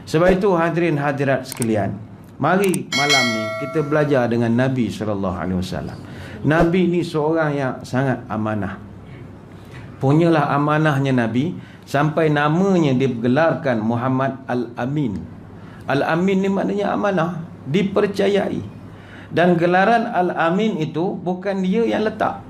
Sebab itu hadirin hadirat sekalian, mari malam ni kita belajar dengan Nabi SAW. Nabi ni seorang yang sangat amanah. Punyalah amanahnya Nabi sampai namanya digelarkan Muhammad Al-Amin. Al-Amin ni maknanya amanah, dipercayai. Dan gelaran Al-Amin itu bukan dia yang letak.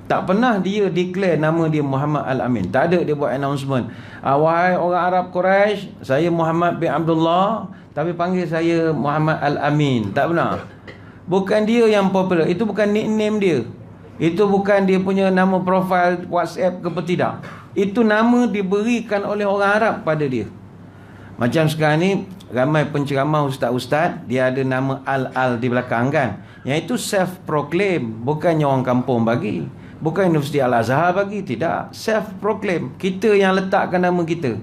Tak pernah dia declare nama dia Muhammad Al-Amin. Tak ada dia buat announcement. Wahai orang Arab Quraisy, saya Muhammad bin Abdullah, tapi panggil saya Muhammad Al-Amin. Tak pernah. Bukan dia yang popular. Itu bukan nickname dia. Itu bukan dia punya nama profil WhatsApp ke tidak. Itu nama diberikan oleh orang Arab pada dia. Macam sekarang ni ramai penceramah ustaz-ustaz, dia ada nama Al-Al di belakang kan. Yang itu self-proclaim, bukannya orang kampung bagi. Bukan Universiti Al-Azhar bagi, tidak. Self-proclaim. Kita yang letakkan nama kita.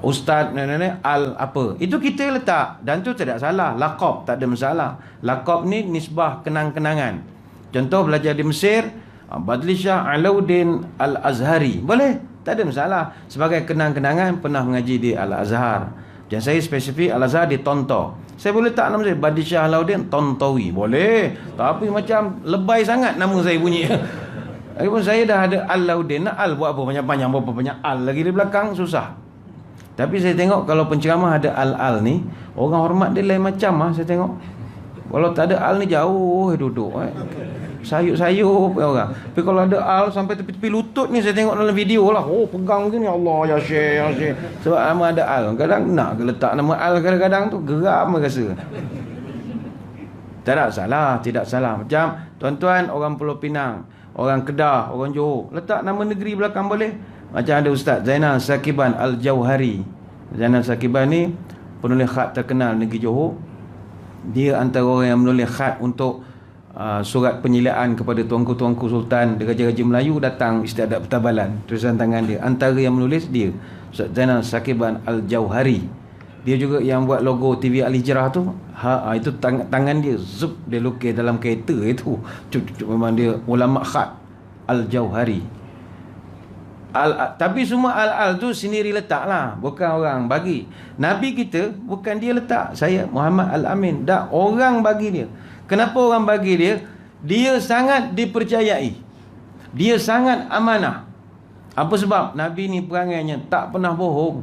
Ustaz Al apa. Itu kita letak. Dan tu tidak salah. Laqab tak ada masalah. Laqab ni nisbah kenang-kenangan. Contoh belajar di Mesir, Badli Shah Alauddin Al-Azhari. Boleh. Tak ada masalah. Sebagai kenang-kenangan pernah mengaji di Al-Azhar. Yang saya spesifik Al-Azhar di Tonto. Saya boleh tak nama saya Badli Shah Alauddin Tontowi. Boleh. Tapi macam lebay sangat nama saya bunyi. Lagipun saya dah ada Al-Lauddin. Al buat apa banyak-banyak, berapa banyak Al lagi di belakang, susah. Tapi saya tengok kalau penceramah ada Al-Al ni, orang hormat dia lain macam saya tengok. Kalau tak ada Al ni jauh duduk sayup-sayup orang. Tapi kalau ada Al sampai tepi-tepi lutut ni, saya tengok dalam video lah. Oh, pegang gini, Allah ya Syekh, ya Syekh. Sebab nama ada Al. Kadang nak ke letak nama Al, kadang-kadang tu geram rasa. Tidak salah, tidak salah. Macam tuan-tuan orang Pulau Pinang, orang Kedah, orang Johor, letak nama negeri belakang boleh. Macam ada Ustaz Zainal Sakiban Al-Jauhari. Zainal Sakiban ni penulis khat terkenal negeri Johor. Dia antara orang yang menulis khat untuk surat penyilaan kepada tuanku-tuanku sultan, raja-raja Melayu datang istiadat pertabalan. Tulisan tangan dia. Antara yang menulis dia, Ustaz Zainal Sakiban Al-Jauhari. Dia juga yang buat logo TV Al-Hijrah tu. Itu tangan dia, zup, dia lukis dalam kereta itu. Memang dia ulama khat Al-Jauhari. Tapi semua Al-Al tu sendiri letak lah, bukan orang bagi. Nabi kita bukan dia letak, saya Muhammad Al-Amin. Dah orang bagi dia. Kenapa orang bagi dia? Dia sangat dipercayai. Dia sangat amanah. Apa sebab? Nabi ni perangainya tak pernah bohong.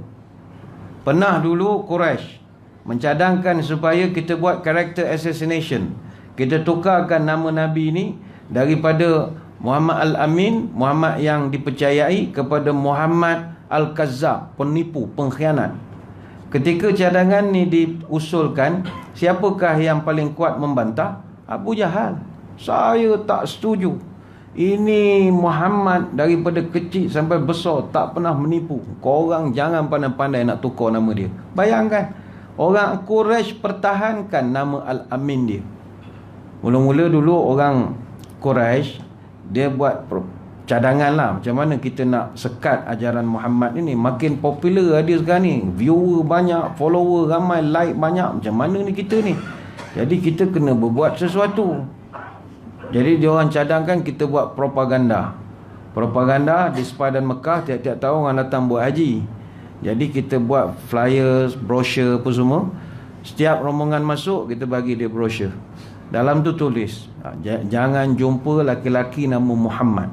Pernah dulu Quraisy mencadangkan supaya kita buat character assassination. Kita tukarkan nama Nabi ni daripada Muhammad Al-Amin, Muhammad yang dipercayai, kepada Muhammad Al-Kazzab, penipu, pengkhianat. Ketika cadangan ni diusulkan, siapakah yang paling kuat membantah? Abu Jahal. Saya tak setuju. Ini Muhammad daripada kecil sampai besar tak pernah menipu. Korang jangan pandai-pandai nak tukar nama dia. Bayangkan, orang Quraisy pertahankan nama Al-Amin dia. Mula-mula dulu orang Quraisy dia buat cadangan lah, macam mana kita nak sekat ajaran Muhammad ini. Makin popular dia sekarang ni, viewer banyak, follower ramai, like banyak, macam mana ni kita ni. Jadi kita kena berbuat sesuatu. Jadi dia orang cadangkan kita buat propaganda. Propaganda di sepadan Mekah, tiap-tiap tahun orang datang buat haji. Jadi kita buat flyers, brochure apa semua. Setiap rombongan masuk, kita bagi dia brochure. Dalam tu tulis, jangan jumpa laki-laki nama Muhammad.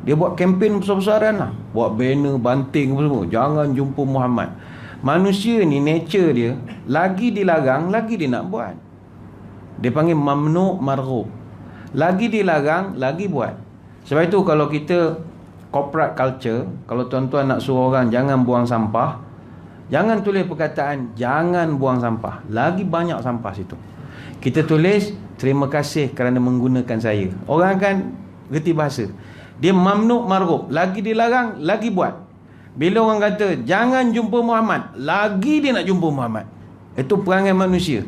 Dia buat kempen besar-besaran lah. Buat banner, banting apa semua. Jangan jumpa Muhammad. Manusia ni, nature dia, lagi dilarang, lagi dia nak buat. Dia panggil mamnu' marghub. Lagi dilarang, lagi buat. Sebab itu kalau kita corporate culture, kalau tuan-tuan nak suruh orang jangan buang sampah, jangan tulis perkataan jangan buang sampah. Lagi banyak sampah situ. Kita tulis terima kasih kerana menggunakan saya. Orang akan reti bahasa. Dia mamnu' marghub. Lagi dilarang, lagi buat. Bila orang kata jangan jumpa Muhammad, lagi dia nak jumpa Muhammad. Itu perangai manusia.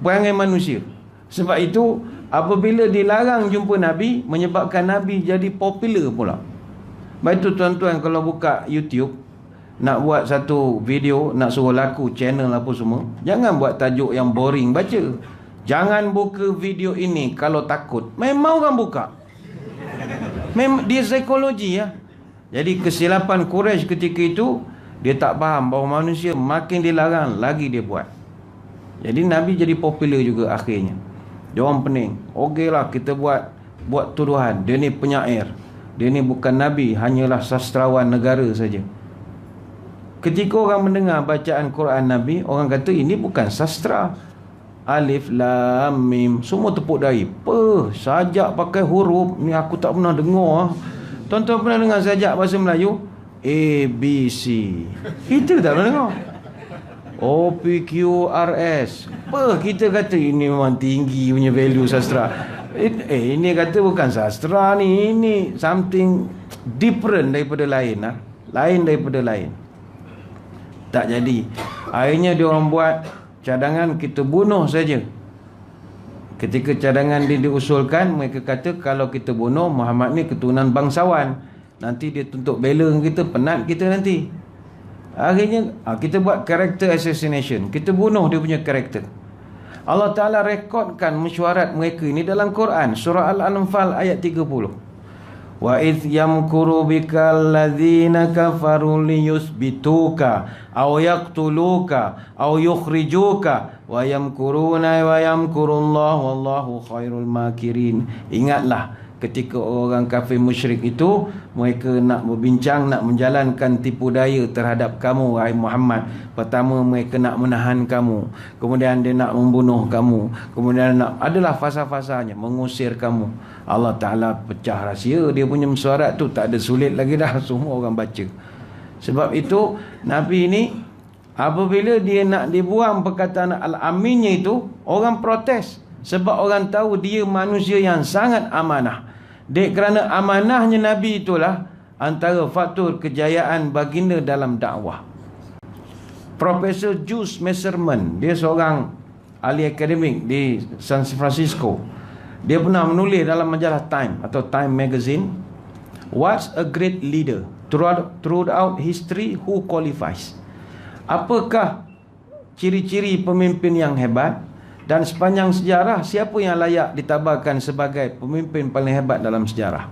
Perangai manusia. Sebab itu apabila dilarang jumpa Nabi, menyebabkan Nabi jadi popular pula. Baik itu tuan-tuan kalau buka YouTube, nak buat satu video, nak suruh laku channel apa semua, jangan buat tajuk yang boring baca. Jangan buka video ini kalau takut. Memang orang buka. Memang dia psikologi ya. Jadi kesilapan Quraisy ketika itu, Dia tak faham bahawa manusia makin dilarang lagi dia buat. Jadi Nabi jadi popular juga akhirnya. Dia orang pening. Okeylah kita buat tuduhan. Dia ni penyair. Dia ni bukan Nabi, hanyalah sastrawan negara saja. Ketika orang mendengar bacaan Quran Nabi, orang kata ini bukan sastra. Alif, Lam, Mim, semua tepuk dahi. Sajak pakai huruf ni aku tak pernah dengar. Tuan-tuan pernah dengar sajak bahasa Melayu? A, B, C. Kita tak pernah dengar. O, P, Q, R, S. Kita kata ini memang tinggi punya value sastra. Ini kata bukan sastra ni. Ini something different daripada lain. Lain daripada lain. Tak jadi. Akhirnya dia orang buat cadangan kita bunuh saja. Ketika cadangan dia diusulkan, mereka kata kalau kita bunuh Muhammad ni keturunan bangsawan, nanti dia tuntut bela kita, penat kita nanti. Akhirnya kita buat character assassination. Kita bunuh dia punya karakter. Allah Ta'ala rekodkan mesyuarat mereka ini dalam Quran, surah Al-Anfal ayat 30. Wa idh yamkuru bikal ladzina kafaru liyusbituka aw yaqtuluka aw yukhrijuka wa yamkuruna wa yamkurullahu wallahu khairul makirin. Ingatlah ketika orang kafir musyrik itu mereka nak berbincang, nak menjalankan tipu daya terhadap kamu wahai Muhammad. Pertama mereka nak menahan kamu, kemudian dia nak membunuh kamu, kemudian adalah fasa-fasanya mengusir kamu. Allah Ta'ala pecah rahsia dia punya mesyuarat tu, tak ada sulit lagi dah, semua orang baca. Sebab itu Nabi ni apabila dia nak dibuang perkataan Al-Aminnya itu, orang protes. Sebab orang tahu dia manusia yang sangat amanah. Dek kerana amanahnya Nabi itulah antara faktor kejayaan baginda dalam dakwah. Profesor Jules Messerman, dia seorang ahli akademik di San Francisco. Dia pernah menulis dalam majalah Time atau Time Magazine, what's a great leader? Throughout history, who qualifies? Apakah ciri-ciri pemimpin yang hebat? Dan sepanjang sejarah, siapa yang layak ditabarkan sebagai pemimpin paling hebat dalam sejarah?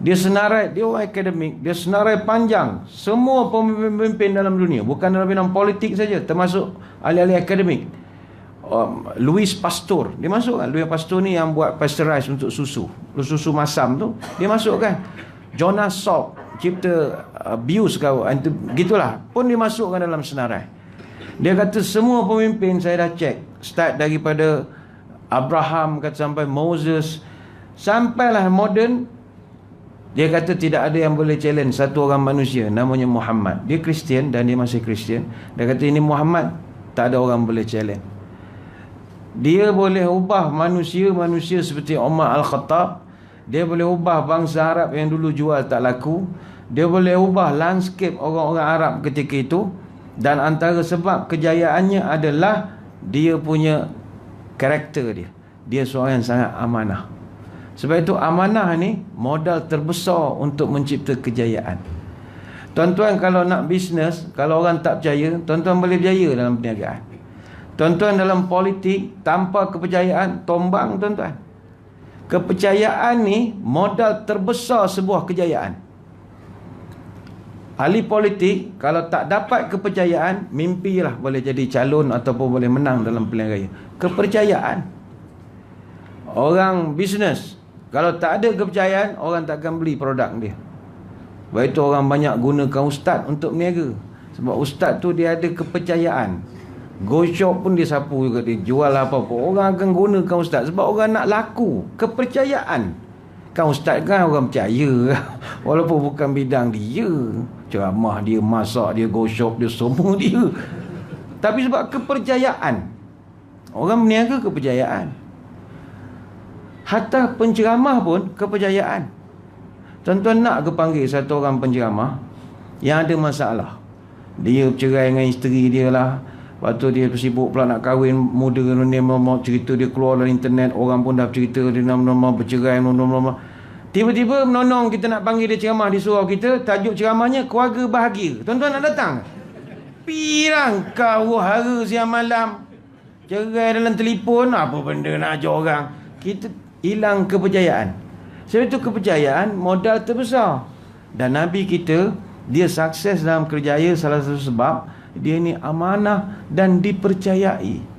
Dia senarai, dia orang akademik, dia senarai panjang semua pemimpin dalam dunia, bukan dalam bidang politik saja, termasuk ahli-ahli akademik. Louis Pasteur, dia masuk kan? Louis Pasteur ni yang buat pasteurize untuk susu masam tu, dia masuk kan? Jonas Salk, cipta bius kau, gitulah, pun dia masukkan dalam senarai. Dia kata semua pemimpin saya dah cek, start daripada Abraham kata sampai Moses, sampailah moden. Dia kata tidak ada yang boleh challenge satu orang manusia namanya Muhammad. Dia Kristian dan dia masih Kristian. Dia kata ini Muhammad, tak ada orang boleh challenge. Dia boleh ubah manusia seperti Umar Al-Khattab. Dia boleh ubah bangsa Arab yang dulu jual tak laku. Dia boleh ubah landscape orang-orang Arab ketika itu. Dan antara sebab kejayaannya adalah dia punya karakter dia. Dia seorang yang sangat amanah. Sebab itu amanah ni modal terbesar untuk mencipta kejayaan. Tuan-tuan kalau nak bisnes, kalau orang tak percaya, tuan-tuan boleh berjaya dalam perniagaan. Tuan-tuan dalam politik, tanpa kepercayaan, tombang tuan-tuan. Kepercayaan ni modal terbesar sebuah kejayaan. Ahli politik kalau tak dapat kepercayaan, mimpilah boleh jadi calon ataupun boleh menang dalam pilihan raya. Kepercayaan. Orang bisnes, kalau tak ada kepercayaan, orang tak akan beli produk dia. Sebab itu orang banyak gunakan ustaz untuk berniaga. Sebab ustaz tu dia ada kepercayaan. Go shop pun dia sapu juga, dia jual apa-apa, orang akan gunakan ustaz sebab orang nak laku. Kepercayaan. Kan ustaz kan orang percaya walaupun bukan bidang dia, ceramah dia, masak dia, go shop dia, semua dia. Tapi sebab kepercayaan. Orang berniaga kepercayaan. Hatta penceramah pun kepercayaan. Tuan-tuan nak ke panggil satu orang penceramah yang ada masalah, dia bercerai dengan isteri dia lah, lepas tu dia sibuk pula nak kahwin muda, dia mau cerita, dia keluar dalam internet, orang pun dah cerita dia mau bercerai, tiba-tiba menonong kita nak panggil dia ceramah di surau kita, tajuk ceramahnya keluarga bahagia. Tuan-tuan nak datang? Pirang kau hara siang malam, cerai dalam telefon, apa benda nak ajar orang. Kita hilang kepercayaan. Sebab itu kepercayaan modal terbesar. Dan Nabi kita Dia sukses dalam kerjaya salah satu sebab dia ni amanah dan dipercayai.